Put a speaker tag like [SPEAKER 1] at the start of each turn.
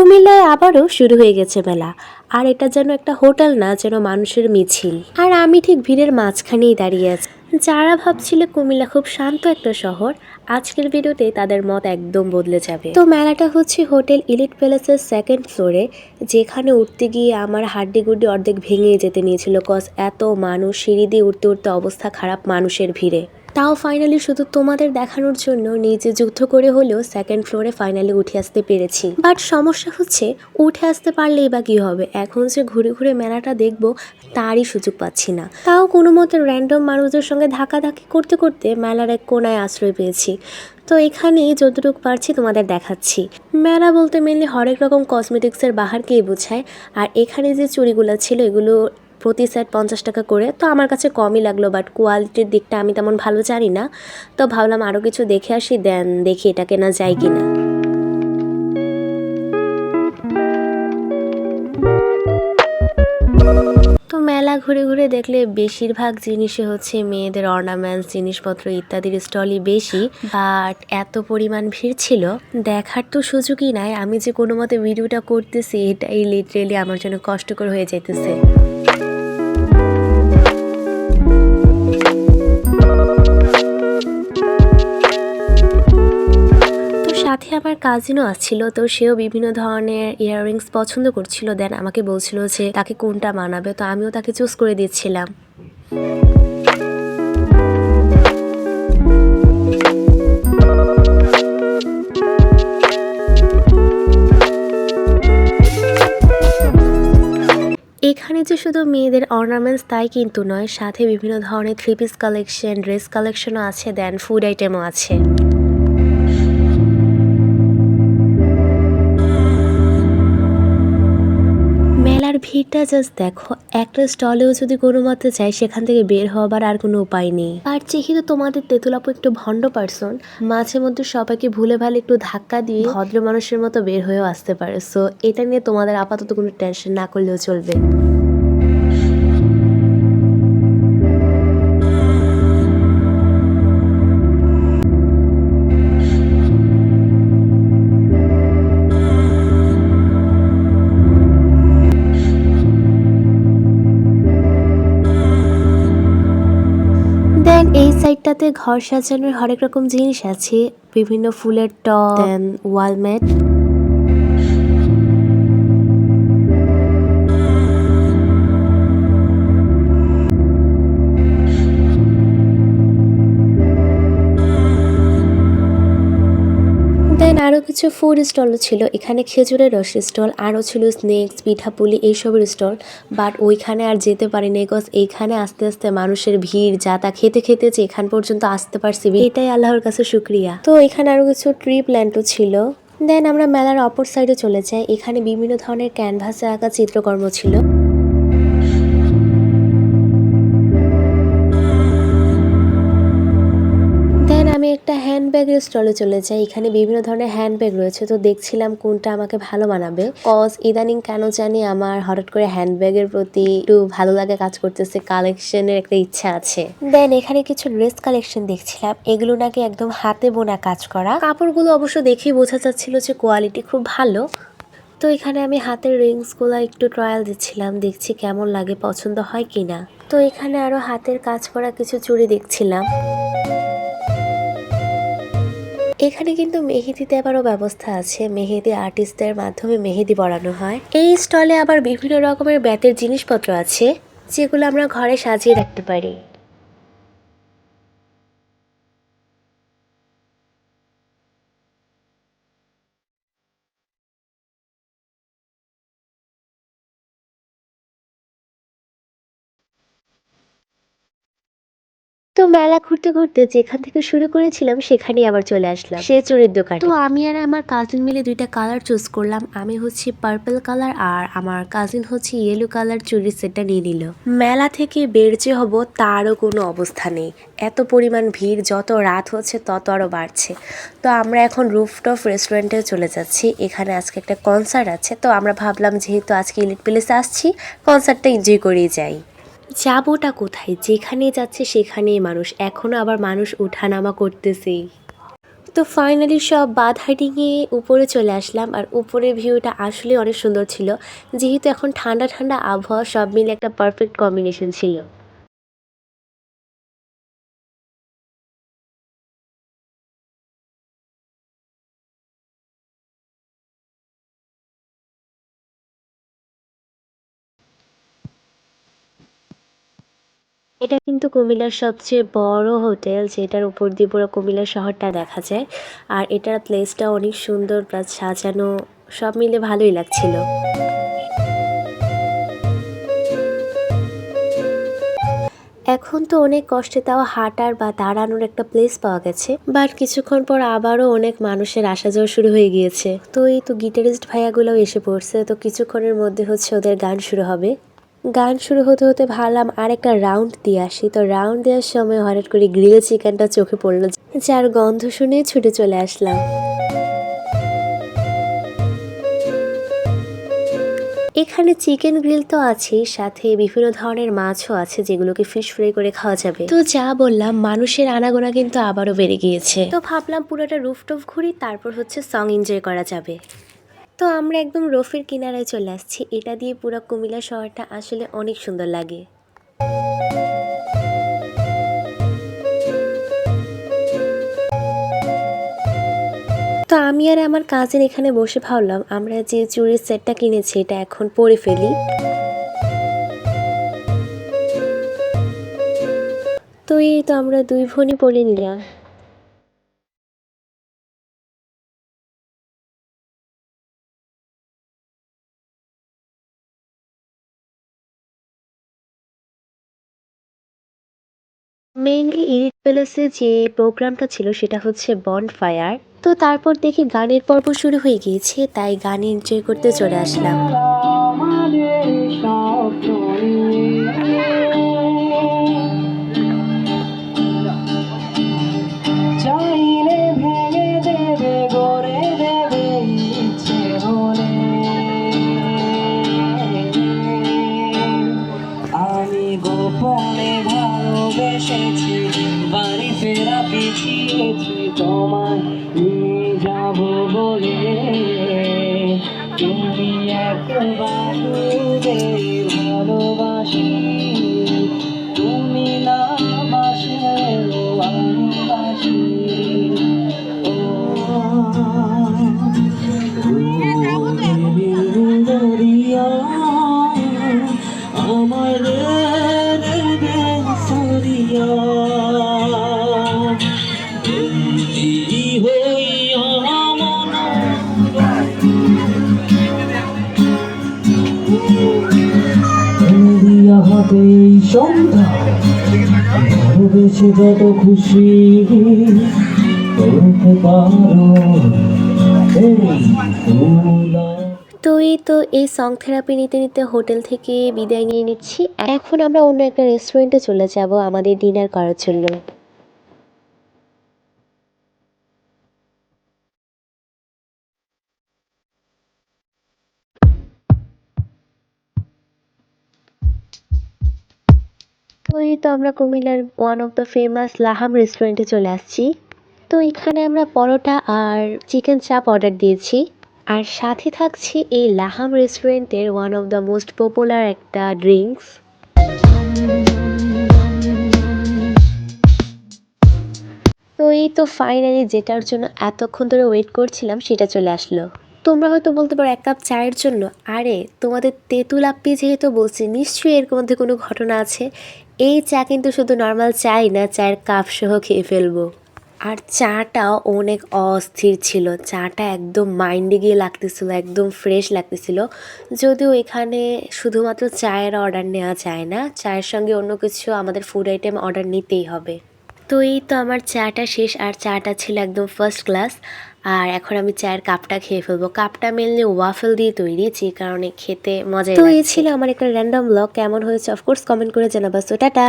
[SPEAKER 1] কুমিল্লায় আবারও শুরু হয়ে গেছে মেলা। আর এটা যেন একটা হোটেল না, যেন মানুষের মিছিল। আর আমি ঠিক ভিড়ের মাঝখানেই দাঁড়িয়ে আছি। যারা ভাবছিল কুমিল্লা খুব শান্ত একটা শহর, আজকের ভিডিওতে তাদের মত একদম বদলে যাবে। তো মেলাটা হচ্ছে হোটেল ইলিট প্যালেসের সেকেন্ড ফ্লোরে, যেখানে উঠতে গিয়ে আমার হাড্ডি গুড্ডি অর্ধেক ভেঙে যেতে নিয়েছিল, কজ এত মানুষ, সিঁড়ি দিয়ে উঠতে উঠতে অবস্থা খারাপ মানুষের ভিড়ে। তাও ফাইনালি শুধু তোমাদের দেখানোর জন্য নিজে যুদ্ধ করে হলেও সেকেন্ড ফ্লোরে ফাইনালি উঠে আসতে পেরেছি। বাট সমস্যা হচ্ছে, উঠে আসতে পারলেই বা কি হবে, এখন যে ঘুরে ঘুরে মেলাটা দেখবো তারই সুযোগ পাচ্ছি না। তাও কোনো মতে র্যান্ডম মানুষদের সঙ্গে ধাক্কাধাক্কি করতে করতে মেলার এক কোনায় আশ্রয় পেয়েছি। তো এখানেই যতটুকু পারছি তোমাদের দেখাচ্ছি। মেলা বলতে মেনলি হরেক রকম কসমেটিক্সের বাহারকেই বোঝায়। আর এখানে যে চুড়িগুলো ছিল এগুলো প্রতি সেট 50 টাকা করে, তো আমার কাছে কমই লাগলো, বাট কোয়ালিটির দিকটা আমি তেমন ভালো জানি না। তো ভাবলাম আরও কিছু দেখে আসি, দেন দেখি এটা কেনা যায় কিনা। তো মেলা ঘুরে ঘুরে দেখলে বেশিরভাগ জিনিসই হচ্ছে মেয়েদের অর্নামেন্টস, জিনিসপত্র ইত্যাদির স্টলই বেশি। বাট এত পরিমাণ ভিড় ছিল, দেখার তো সুযোগই নাই। আমি যে কোনো মতে ভিডিওটা করতেছি এটাই লিটারেলি আমার জন্য কষ্টকর হয়ে যাইতেছে। সাথে আমার কাজিনও আসছিল, তো সেও বিভিন্ন ধরনের ইয়াররিংস পছন্দ করছিল। দেন আমাকে বলছিল যে তাকে কোনটা মানাবে, তো আমিও তাকে চুজ করে দিচ্ছিলাম। এখানে যে শুধু মেয়েদের অর্নামেন্টস তাই কিন্তু নয়, সাথে বিভিন্ন ধরনের থ্রি পিস কালেকশন, ড্রেস কালেকশনও আছে, দেন ফুড আইটেমও আছে। মেলার ভিড়টা জাস্ট দেখো, একটা স্টলেও যদি কোনো মতে যাই সেখান থেকে বের হবার আর কোনো উপায় নেই। আর যেহেতু তোমাদের তেঁতুল আপু একটু ভণ্ড পার্সন, মাঝে মধ্যে সবাইকে ভুলে ভালে একটু ধাক্কা দিয়ে ভদ্র মানুষের মতো বের হয়েও আসতে পারে। সো এটা নিয়ে তোমাদের আপাতত কোনো টেনশন না করলেও চলবে। দেন এই সাইডটাতে ঘর সাজানোর হরেক রকম জিনিস আছে, বিভিন্ন ফুলের টব, দেন ওয়ালমেট। দেন আরও কিছু ফুড স্টলও ছিল। এখানে খেজুরের রসের স্টল, আরও ছিল স্ন্যাক্স, পিঠাপুলি এইসবের স্টল। বাট ওইখানে আর যেতে পারিনি, বিকজ এইখানে আস্তে আস্তে মানুষের ভিড়, যা তা খেতে খেতে যে এখান পর্যন্ত আসতে পারছি, এটাই আল্লাহর কাছে শুক্রিয়া। তো এখানে আরও কিছু ট্রি প্ল্যান্টও ছিল। দেন আমরা মেলার অপর সাইডে চলে যাই। এখানে বিভিন্ন ধরনের ক্যানভাসে আঁকা চিত্রকর্ম ছিল। আমি একটা হ্যান্ডব্যাগের স্টলে চলে যাই। এখানে বিভিন্ন ধরনের হ্যান্ডব্যাগ রয়েছে, তো দেখছিলাম কোনটা আমাকে ভালো মানাবে। কজ ইদানিং কেন জানি আমার হঠাৎ করে হ্যান্ডব্যাগের প্রতি একটু ভালো লাগে কাজ করতেছে, কালেকশনের একটা ইচ্ছা আছে। দেন এখানে কিছু ড্রেস কালেকশন দেখছিলাম, এগুলো নাকি একদম হাতে বোনা কাজ করা। কাপড়গুলো অবশ্য দেখেই বোঝা যাচ্ছিল যে কোয়ালিটি খুব ভালো। তো এখানে আমি হাতের রিংসগুলো একটু ট্রায়াল দিচ্ছিলাম, দেখছি কেমন লাগে, পছন্দ হয় কিনা। তো এখানে আরো হাতের কাজ করা কিছু চুড়ি দেখছিলাম। এখানে কিন্তু মেহেদি দেওয়ারও ব্যবস্থা আছে, মেহেদি আর্টিস্টদের মাধ্যমে মেহেদি পরানো হয়। এই স্টলে আবার বিভিন্ন রকমের বেতের জিনিসপত্র আছে, যেগুলো আমরা ঘরে সাজিয়ে রাখতে পারি। তো মেলা ঘুরতে ঘুরতে যেখান থেকে শুরু করেছিলাম সেখানেই আবার চলে আসলাম সে চুড়ির দোকানে। তো আমি আর আমার কাজিন মিলে দুইটা কালার চুজ করলাম। আমি হচ্ছে পার্পল কালার আর আমার কাজিন হচ্ছে ইয়েলো কালার চুড়ির সেটটা নিয়ে নিল। মেলা থেকে বের যে হব তারও কোনো অবস্থা নেই, এত পরিমাণ ভিড়, যত রাত হচ্ছে তত আরও বাড়ছে। তো আমরা এখন রুফটপ রেস্টুরেন্টে চলে যাচ্ছি। এখানে আজকে একটা কনসার্ট আছে, তো আমরা ভাবলাম যেহেতু আজকে ইলিট প্যালেসে আসছি, কনসার্টটা এনজয় করেই যাই। যাবোটা কোথায়, যেখানে যাচ্ছে সেখানেই মানুষ, এখনো আবার মানুষ উঠানামা করতেছেই। তো ফাইনালি সব বাঁধ হাঁটিয়ে উপরে চলে আসলাম, আর উপরের ভিউটা আসলে অনেক সুন্দর ছিল। যেহেতু এখন ঠান্ডা ঠান্ডা আবহাওয়া, সব মিলে একটা পারফেক্ট কম্বিনেশন ছিল। এটা কিন্তু কুমিল্লার সবচেয়ে বড় হোটেল, যেটার উপর দিয়ে পুরো কুমিল্লা শহরটা দেখা যায়। আর এটার প্লেসটা অনেক সুন্দর, প্লাস সাজানো, সব মিলে ভালোই লাগছিল। এখন তো অনেক কষ্টে তাও হাঁটার বা দাঁড়ানোর একটা প্লেস পাওয়া গেছে, বাট কিছুক্ষণ পর আবারও অনেক মানুষের আসা যাওয়া শুরু হয়ে গিয়েছে। তো এই তো গিটারিস্ট ভাইয়াগুলোও এসে পড়ছে, তো কিছুক্ষণের মধ্যে হচ্ছে ওদের গান শুরু হবে। গান শুরু হতে হতে ভাবলাম আর একটা রাউন্ড দিয়ে আসি। তো রাউন্ড দেওয়ার সময় হঠাৎ করে গ্রিল চিকেনটা চোখে পড়লো, যার গন্ধ শুনে ছুটে চলে আসলাম। এখানে চিকেন গ্রিল তো আছেই, সাথে বিভিন্ন ধরনের মাছও আছে যেগুলোকে ফিশ ফ্রাই করে খাওয়া যাবে। তো যা বললাম, মানুষের আনাগোনা কিন্তু আবারও বেড়ে গিয়েছে। তো ভাবলাম পুরোটা রুফটপ ঘুরি, তারপর হচ্ছে সং এনজয় করা যাবে। তো আমরা একদম রোফের কিনারায় চলে আসছি। এটা দিয়ে পুরো কুমিল্লা শহরটা আসলে অনেক সুন্দর লাগে। তো আমি আর আমার কাজিন এখানে বসে ভাবলাম আমরা যে চুড়ির সেটটা কিনেছি এটা এখন পরে ফেলি। তো এই তো আমরা দুই বোনই পরে নিলাম। মেইনলি ইরিট প্যালেসে যে প্রোগ্রামটা ছিল সেটা হচ্ছে বন্ড ফায়ার। তো তারপর দেখি গানের পর্ব শুরু হয়ে গিয়েছে, তাই গান এনজয় করতে চলে আসলাম। আমি গোপনে ভালোবেসেছি, বাড়ি ফেরা পিছিয়েছি তোমায় নিয়ে যাব বলে। তুমি একবার ভালোবাসি, তুমি না বাসলেও আমি বাসি। ও দরিয়া আমার সরিয়া হইয়া মন হাতে সন্ধ্যা ভালোবেসে যত খুশি করতে পারো এই ফুলা। তো এই সং থেরাপি নিতে নিতে হোটেল থেকে বিদায় নিয়ে নিচ্ছি। এখন আমরা অন্য একটা রেস্টুরেন্টে চলে যাব আমাদের ডিনার করার জন্য। তো আমরা কুমিল্লার ওয়ান অফ দ্য ফেমাস লাহাম রেস্টুরেন্টে চলে আসছি। তো এখানে আমরা পরোটা আর চিকেন চাপ অর্ডার দিয়েছি, আর সাথে থাকছে এই লাহাম রেস্টুরেন্টের one of the most popular একটা ড্রিঙ্কস। তো ফাইনালি যেটার জন্য এতক্ষণ ধরে ওয়েট করছিলাম সেটা চলে আসলো। তোমরা হয়তো বলতে পারো 1 কাপ চায়ের জন্য। আরে তোমাদের তেঁতুল আপ্পি যেহেতু বলছি, নিশ্চয়ই এর মধ্যে কোনো ঘটনা আছে। এই চা কিন্তু শুধু নর্মাল চাই না, চায়ের কাপ সহ খেয়ে ফেলবো। আর চাটাও অনেক অস্থির ছিল, চাটা একদম মাইন্ডে গিয়ে লাগতেছিল, একদম ফ্রেশ লাগতেছিল। যদিও এখানে শুধুমাত্র চায়ের অর্ডার নেওয়া যায় না, চায়ের সঙ্গে অন্য কিছু আমাদের ফুড আইটেম অর্ডার নিতেই হবে। তো আমার চাটা শেষ, আর চাটা ছিল একদম ফার্স্ট ক্লাস। আর এখন আমি চায়ের কাপটা খেয়ে ফেলবো। কাপটা মেনলি ওয়াফেল দিয়ে তৈরি, যে কারণে খেতে মজা। তো এই ছিল আমার একটা র্যান্ডম ব্লগ। কেমন হয়েছে অফকোর্স কমেন্ট করে জানাবা। So tata.